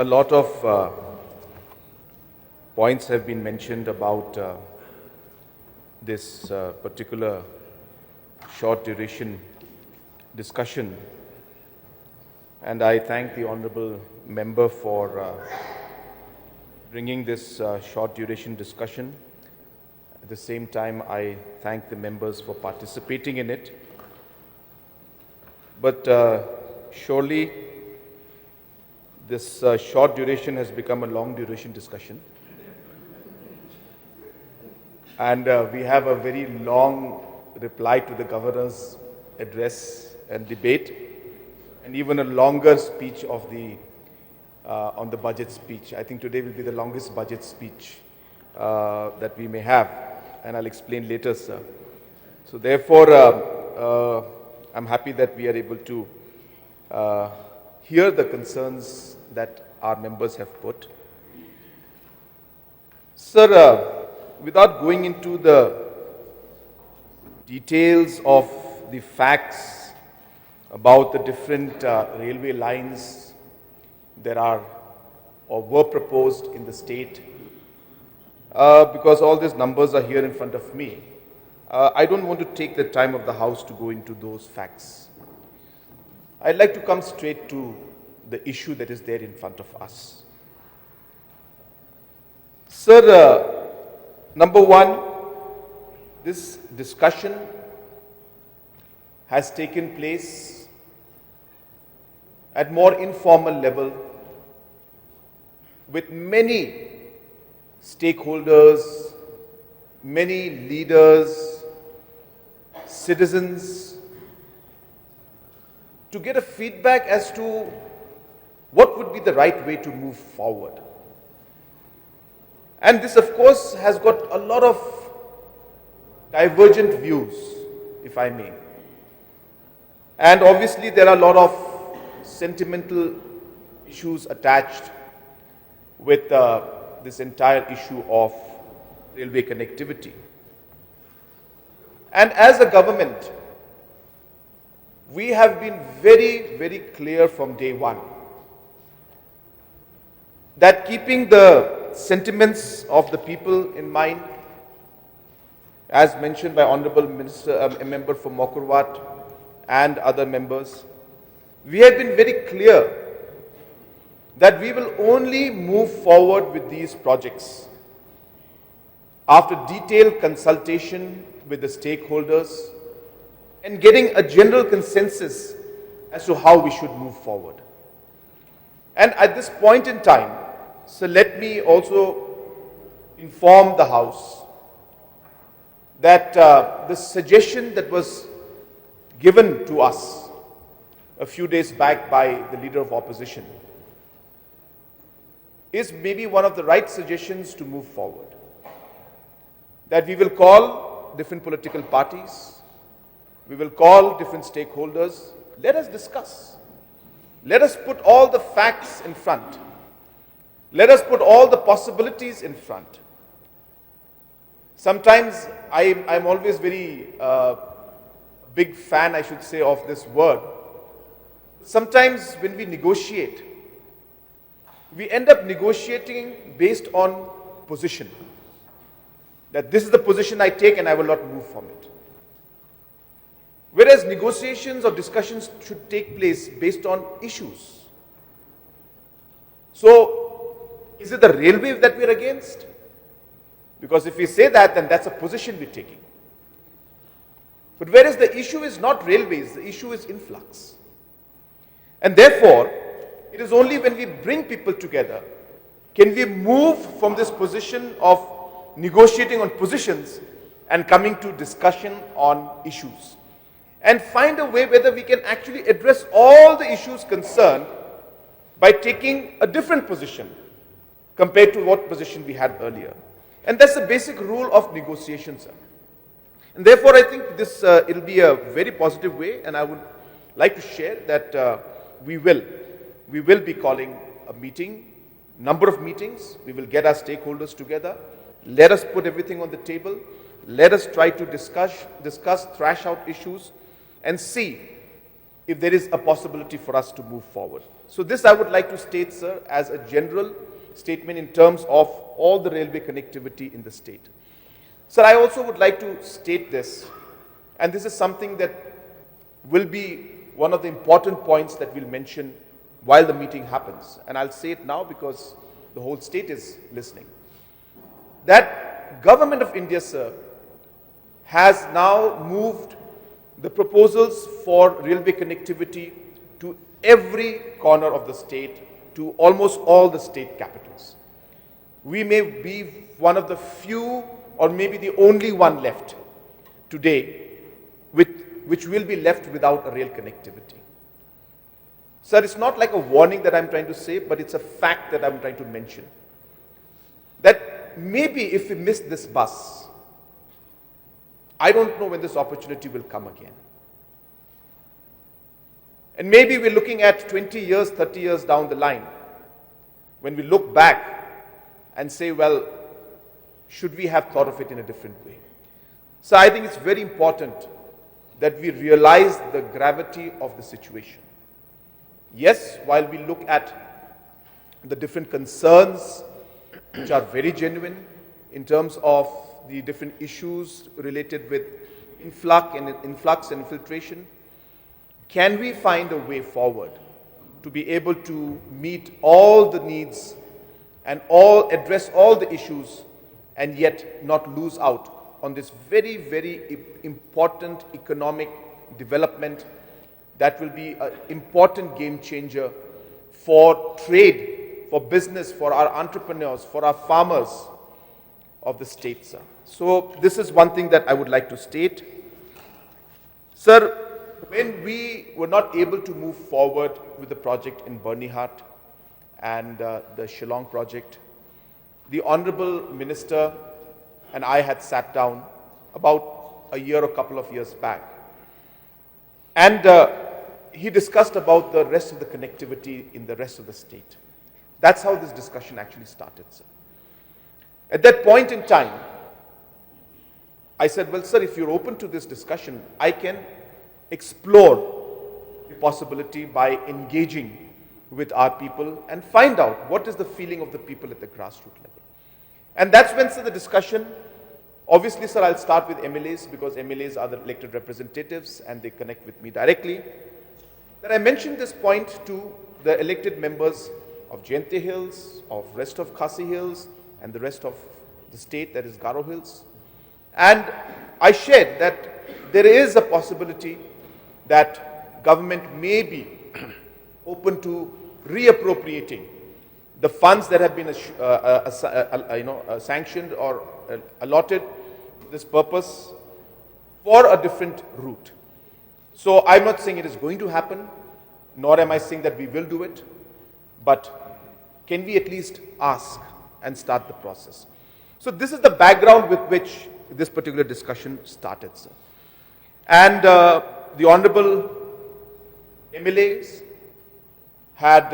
A lot of points have been mentioned about this particular short duration discussion, and I thank the Honourable Member for bringing this short duration discussion. At the same time, I thank the members for participating in it. But surely this short duration has become a long duration discussion. And we have a very long reply to the Governor's address and debate, and even a longer speech of the on the budget speech. I think today will be the longest budget speech that we may have, and I'll explain later, sir. So therefore, I'm happy that we are able to hear the concerns that our members have put. Sir, without going into the details of the facts about the different railway lines that are or were proposed in the state, because all these numbers are here in front of me, I don't want to take the time of the House to go into those facts. I'd like to come straight to the issue that is there in front of us. Sir, number one, this discussion has taken place at more informal level with many stakeholders, many leaders, citizens, to get a feedback as to what would be the right way to move forward. And this, of course, has got a lot of divergent views, if I may. And obviously, there are a lot of sentimental issues attached with this entire issue of railway connectivity. And as a government, we have been very, very clear from day one that keeping the sentiments of the people in mind, as mentioned by Honourable Minister, a member from Mawphor and other members, we have been very clear that we will only move forward with these projects after detailed consultation with the stakeholders and getting a general consensus as to how we should move forward. And at this point in time, so let me also inform the House that the suggestion that was given to us a few days back by the Leader of Opposition is maybe one of the right suggestions to move forward. That we will call different political parties, we will call different stakeholders, let us discuss. Let us put all the facts in front. Let us put all the possibilities in front. Sometimes I'm always very big fan, I should say, of this word. Sometimes when we negotiate, we end up negotiating based on position. That this is the position I take and I will not move from it. Whereas negotiations or discussions should take place based on issues. So, is it the railway that we're against? Because if we say that, then that's a position we're taking. But whereas the issue is not railways, the issue is influx. And therefore, it is only when we bring people together can we move from this position of negotiating on positions and coming to discussion on issues. And find a way whether we can actually address all the issues concerned by taking a different position compared to what position we had earlier. And that's the basic rule of negotiation, sir. And therefore, I think this it'll be a very positive way, and I would like to share that we will be calling a meeting, number of meetings. We will get our stakeholders together. Let us put everything on the table. Let us try to discuss, thrash out issues, and see if there is a possibility for us to move forward. So this I would like to state, sir, as a general statement in terms of all the railway connectivity in the state. Sir, I also would like to state this, and this is something that will be one of the important points that we'll mention while the meeting happens. And I'll say it now because the whole state is listening. That Government of India, sir, has now moved the proposals for railway connectivity to every corner of the state, to almost all the state capitals. We may be one of the few or maybe the only one left today which will be left without a rail connectivity. Sir, it's not like a warning that I'm trying to say, but it's a fact that I'm trying to mention. That maybe if we miss this bus, I don't know when this opportunity will come again. And maybe we're looking at 20 years, 30 years down the line, when we look back and say, well, should we have thought of it in a different way? So I think it's very important that we realize the gravity of the situation. Yes, while we look at the different concerns, which are very genuine in terms of the different issues related with influx and infiltration, can we find a way forward to be able to meet all the needs and address all the issues and yet not lose out on this very, very important economic development that will be an important game changer for trade, for business, for our entrepreneurs, for our farmers of the state, sir. So this is one thing that I would like to state. Sir, when we were not able to move forward with the project in Bernihat and the Shillong project, the Honorable Minister and I had sat down about a year or couple of years back. And he discussed about the rest of the connectivity in the rest of the state. That's how this discussion actually started, sir. At that point in time, I said, well, sir, if you're open to this discussion, I can explore the possibility by engaging with our people and find out what is the feeling of the people at the grassroots level. And that's when, sir, the discussion, obviously, sir, I'll start with MLAs because MLAs are the elected representatives and they connect with me directly. That I mentioned this point to the elected members of Jingiatai Hills, of rest of Khasi Hills, and the rest of the state, that is Garo Hills. And I shared that there is a possibility that government may be open to reappropriating the funds that have been sanctioned or allotted this purpose for a different route. So I'm not saying it is going to happen, nor am I saying that we will do it, but can we at least ask and start the process? So this is the background with which this particular discussion started, sir. And the Honorable MLAs had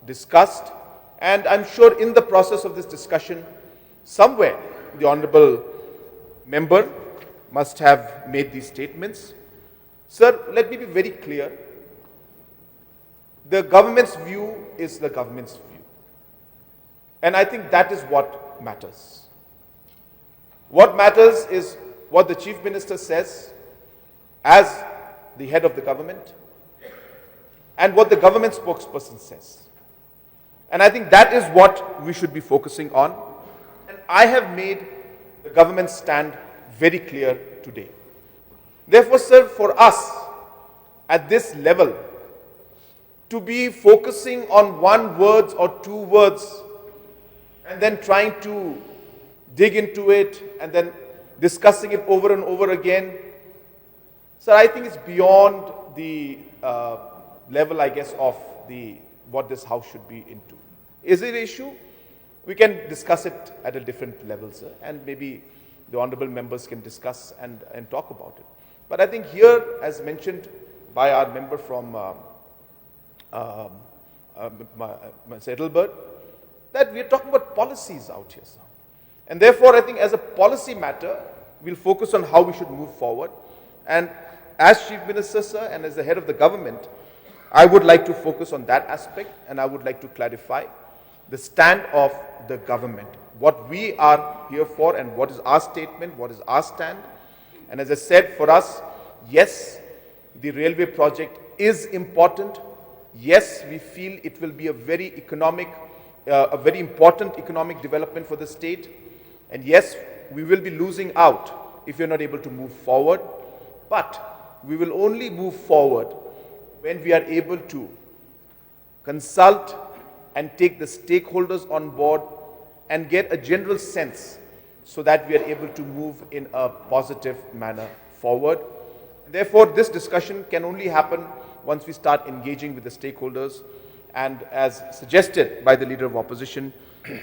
discussed, and I'm sure in the process of this discussion, somewhere the Honorable Member must have made these statements. Sir, let me be very clear. The government's view is the government's view. And I think that is what matters. What matters is what the Chief Minister says as the head of the government and what the government spokesperson says. And I think that is what we should be focusing on. And I have made the government's stand very clear today. Therefore, sir, for us at this level to be focusing on one word or two words and then trying to dig into it and then discussing it over and over again, sir, I think it's beyond the level, I guess, of what this house should be into. Is it an issue? We can discuss it at a different level, sir, and maybe the honorable members can discuss and talk about it. But I think here, as mentioned by our member from Settleburg, that we are talking about policies out here, sir. And therefore, I think as a policy matter, we'll focus on how we should move forward. And as Chief Minister, sir, and as the head of the government, I would like to focus on that aspect, and I would like to clarify the stand of the government, what we are here for and what is our statement, what is our stand. And as I said, for us, yes, the railway project is important. Yes, we feel it will be a very important economic development for the state. And yes, we will be losing out if we are not able to move forward. But we will only move forward when we are able to consult and take the stakeholders on board and get a general sense so that we are able to move in a positive manner forward. Therefore, this discussion can only happen once we start engaging with the stakeholders. And as suggested by the Leader of Opposition,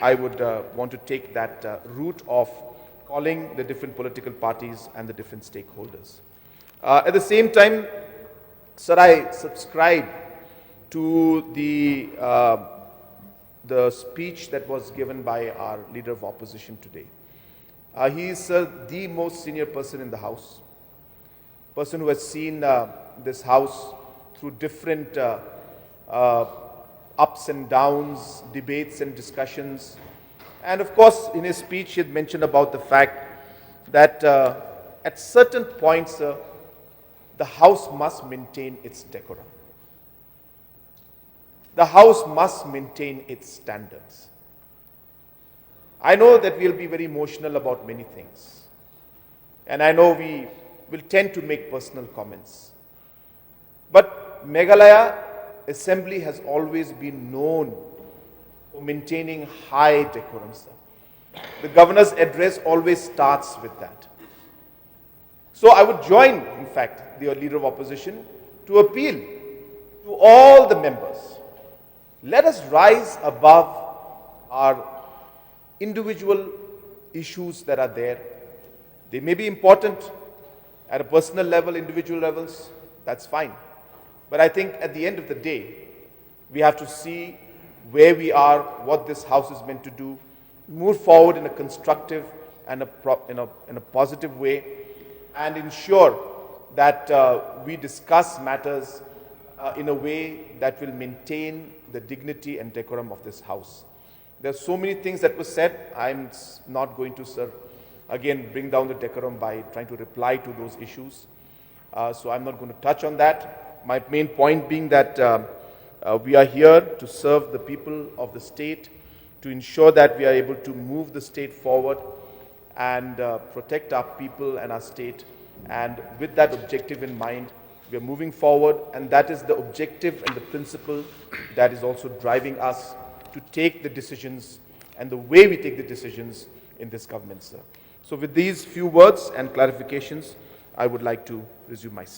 I would want to take that route of calling the different political parties and the different stakeholders. At the same time, sir, I subscribe to the speech that was given by our Leader of Opposition today. He is the most senior person in the House, person who has seen this House through different ups and downs, debates and discussions. And of course, in his speech, he had mentioned about the fact that at certain points, the House must maintain its decorum. The House must maintain its standards. I know that we'll be very emotional about many things. And I know we will tend to make personal comments. But Meghalaya Assembly has always been known for maintaining high decorum, sir. The Governor's address always starts with that. So I would join, in fact, the Leader of Opposition to appeal to all the members. Let us rise above our individual issues that are there. They may be important at a personal level, individual levels, that's fine. But I think at the end of the day, we have to see where we are, what this House is meant to do, move forward in a constructive and in a positive way, and ensure that we discuss matters in a way that will maintain the dignity and decorum of this House. There are so many things that were said. I'm not going to, sir, again bring down the decorum by trying to reply to those issues. So I'm not going to touch on that. My main point being that we are here to serve the people of the state, to ensure that we are able to move the state forward and protect our people and our state. And with that objective in mind, we are moving forward, and that is the objective and the principle that is also driving us to take the decisions and the way we take the decisions in this government, sir. So with these few words and clarifications, I would like to resume my seat.